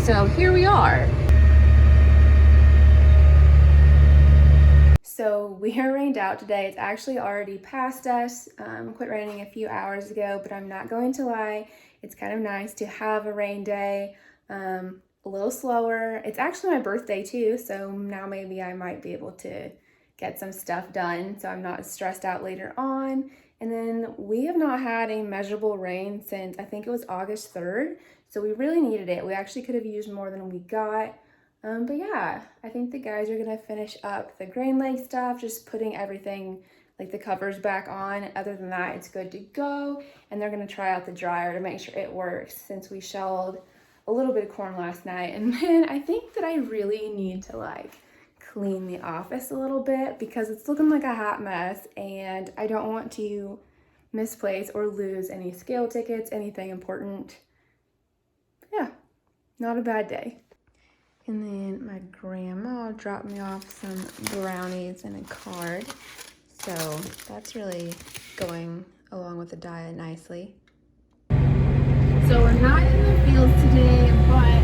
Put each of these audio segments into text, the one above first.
So here we are. So we are rained out today. It's actually already past us. Quit raining a few hours ago, but I'm not going to lie. It's kind of nice to have a rain day, a little slower. It's actually my birthday too, so now maybe I might be able to get some stuff done so I'm not stressed out later on. And then we have not had a measurable rain since I think it was August 3rd, so we really needed it. We actually could have used more than we got. But yeah, I think the guys are gonna finish up the grain leg stuff, just putting everything, like the covers back on. Other than that, it's good to go. And they're gonna try out the dryer to make sure it works since we shelled a little bit of corn last night. And then I think that I really need to like clean the office a little bit because it's looking like a hot mess and I don't want to misplace or lose any scale tickets, anything important. Yeah, not a bad day. And then my grandma dropped me off some brownies and a card. So that's really going along with the diet nicely. So we're not in the fields today, but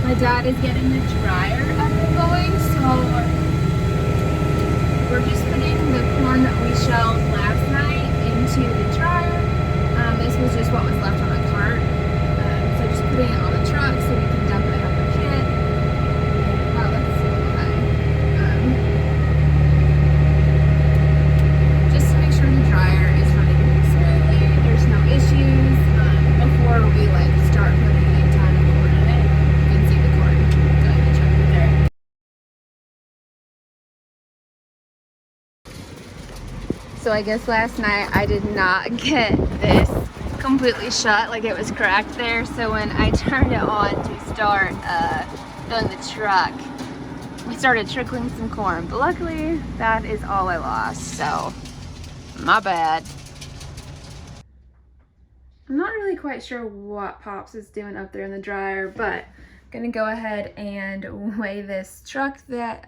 my dad is getting the dryer up and going. So we're just putting the corn that we shelled last night into the dryer. This was just what was left on the cart. So just putting it on the truck so we can dump it at the pit. Wow, that's so high. Just to make sure the dryer is running smoothly, there's no issues. Before we like start putting a ton of corn in it, you can see the corn going in the truck right there. So I guess last night I did not get this completely shut, like it was cracked there. So when I turned it on to start filling the truck, we started trickling some corn, but luckily that is all I lost, so my bad. I'm not really quite sure what Pops is doing up there in the dryer, but I'm gonna go ahead and weigh this truck that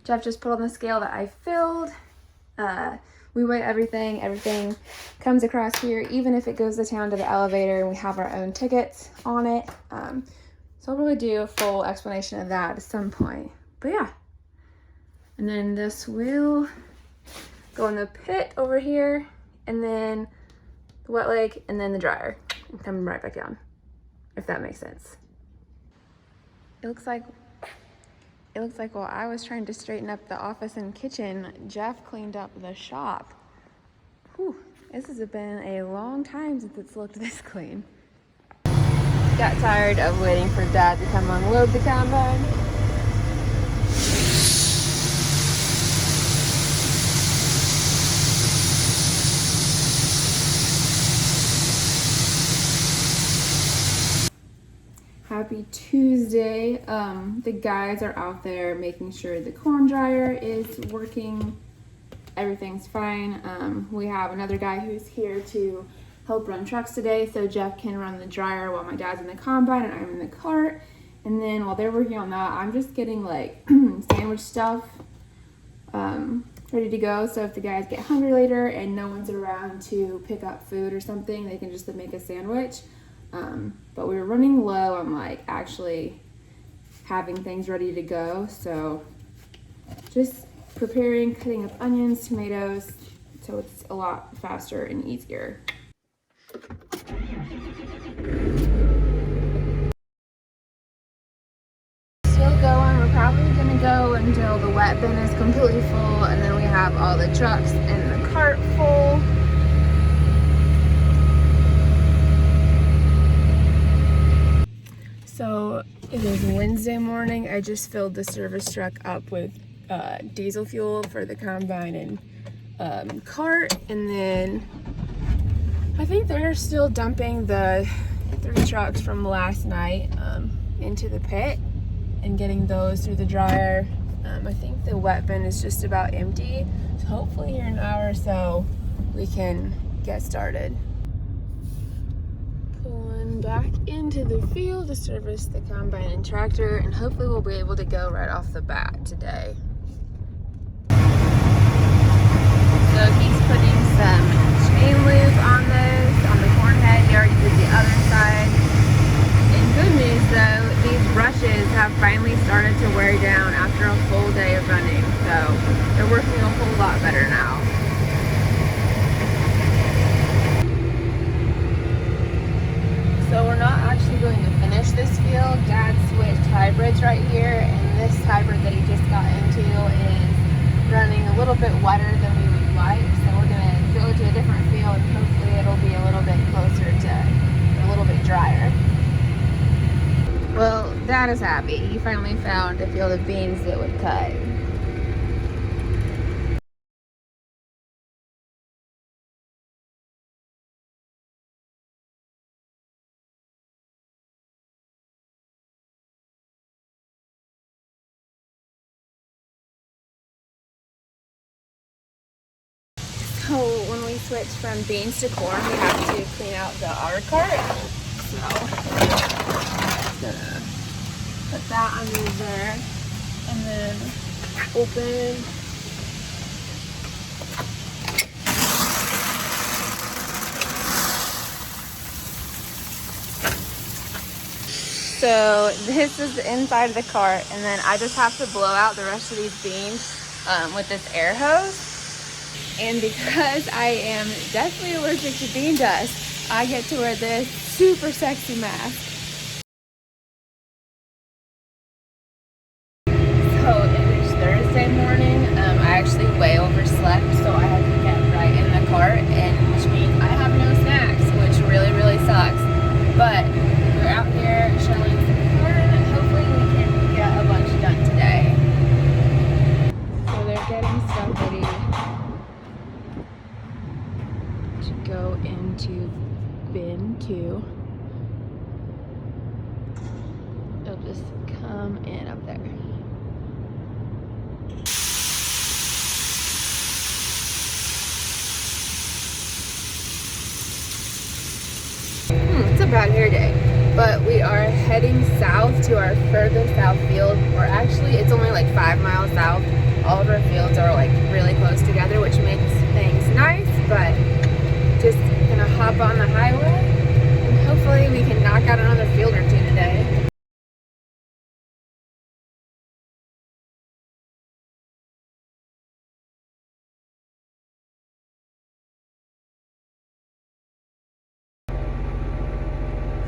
Jeff just put on the scale that I filled. We weigh everything comes across here, even if it goes to town to the elevator, and we have our own tickets on it. So I'll really do a full explanation of that at some point. But yeah, and then this will go in the pit over here, and then the wet leg, and then the dryer, and come right back down, if that makes sense. It looks like while I was trying to straighten up the office and kitchen, Jeff cleaned up the shop. Whew, this has been a long time since it's looked this clean. Got tired of waiting for Dad to come unload the combine. Happy Tuesday. The guys are out there making sure the corn dryer is working. Everything's fine. We have another guy who's here to help run trucks today, so Jeff can run the dryer while my dad's in the combine and I'm in the cart. And then while they're working on that, I'm just getting like sandwich stuff ready to go. So if the guys get hungry later and no one's around to pick up food or something, they can just make a sandwich. But we were running low on like actually having things ready to go. So just preparing, cutting up onions, tomatoes, so it's a lot faster and easier. Still going. We're probably gonna go until the wet bin is completely full, and then we have all the trucks and the cart full. So it is Wednesday morning. I just filled the service truck up with diesel fuel for the combine and cart, and then I think they're still dumping the 3 trucks from last night into the pit and getting those through the dryer. I think the wet bin is just about empty, so hopefully here in an hour or so we can get started. Pulling back into the field to service the combine and tractor, and hopefully we'll be able to go right off the bat today. So he's putting some chain loop on this, on the corn head. He already did the other side. And good Dad is happy. He finally found a field of beans that would cut. So when we switch from beans to corn, we have to clean out the auger cart. So I'm gonna put that under there and then open. So this is the inside of the cart, and then I just have to blow out the rest of these beans with this air hose. And because I am definitely allergic to bean dust, I get to wear this super sexy mask. So it is Thursday morning. I actually way overslept, so I had to get right in the cart, and which means I have no snacks, which really sucks. But we're out here shelling some corn. Hopefully we can get a bunch done today. So they're getting stuff ready to go into bin 2. It'll just come in up there. It's a bad hair day, but we are heading south to our furthest south field. Or actually, it's only like 5 miles south. All of our fields are like really close together, which makes things nice, but just gonna hop on the highway and hopefully we can knock out another field or two today.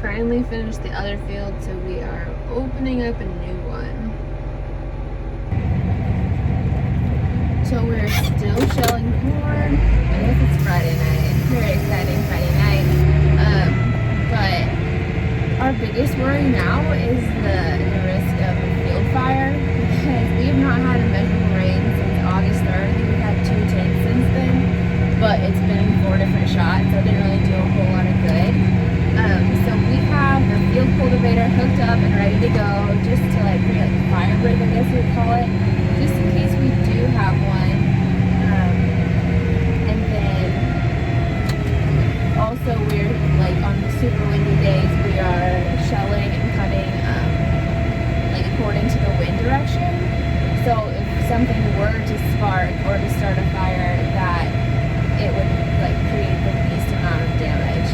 Finally finished the other field, so we are opening up a new one. So we're still shelling corn. I guess it's Friday night. Very exciting Friday night. But our biggest worry now is the risk of a field fire, because we have not had a measurable rain since August 3rd. I think we've had 2 tints since then, but it's been 4 different shots, so it didn't really do a whole lot of good. So we have the field cultivator hooked up and ready to go, just to like create like a fire break, I guess you would call it, just in case we do have one. And then also we're like on the super windy days, we are shelling and cutting like according to the wind direction. So if something were to spark or to start a fire, that it would like create the least amount of damage.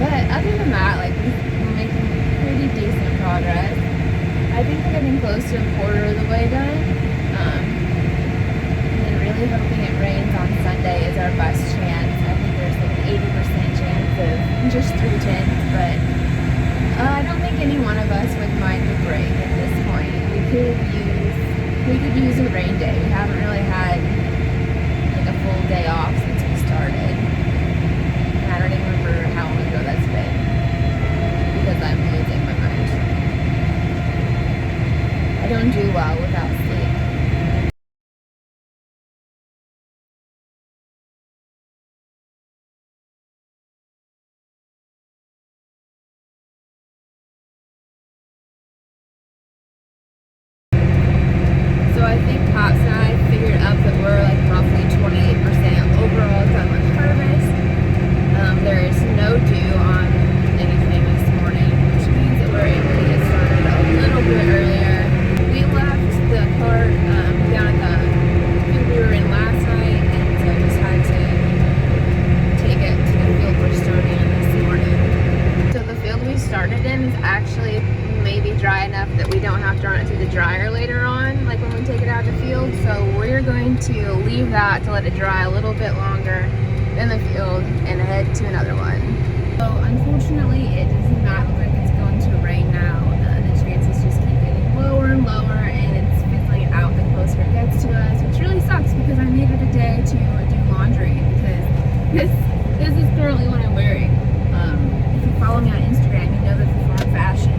But other than that, like we're making pretty decent progress. I think we're getting close to a quarter of the way done. And then really hoping it rains on Sunday is our best chance. I think there's like an 80% chance of just 3 tints, but I don't think any one of us would mind a break at this point. We could use a rain day. We haven't really had like a full day off since we started. I don't even remember how long ago that's been, because I'm losing my mind. I don't do well without sleep. So I think Pops and I figured out that we're like roughly 28% overall done with harvest. There is no dew on anything this morning, which means that we're able to get started a little bit earlier. We left the cart down at the field we were in last night, and so I just had to take it to the field we're starting in this morning. So the field we started in is actually maybe dry enough that we don't have to run it through the dryer later on, like when we take it out of the field. So we're going to leave that to let it dry a little bit longer in the field and head to another one. So unfortunately it does not look like it's going to rain now. The chances just keep getting lower and lower, and it's fizzling out the closer it gets to us, which really sucks because I needed a day to do laundry, because this is currently what I'm wearing. If you follow me on Instagram, you know that the Farm Fashion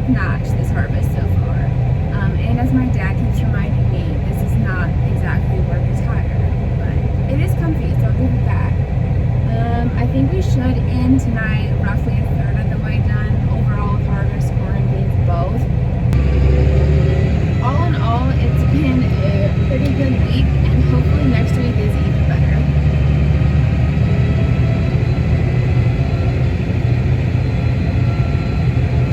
top notch this harvest so far. And as my dad keeps reminding me, this is not exactly work attire, but it is comfy, so I'll give it that.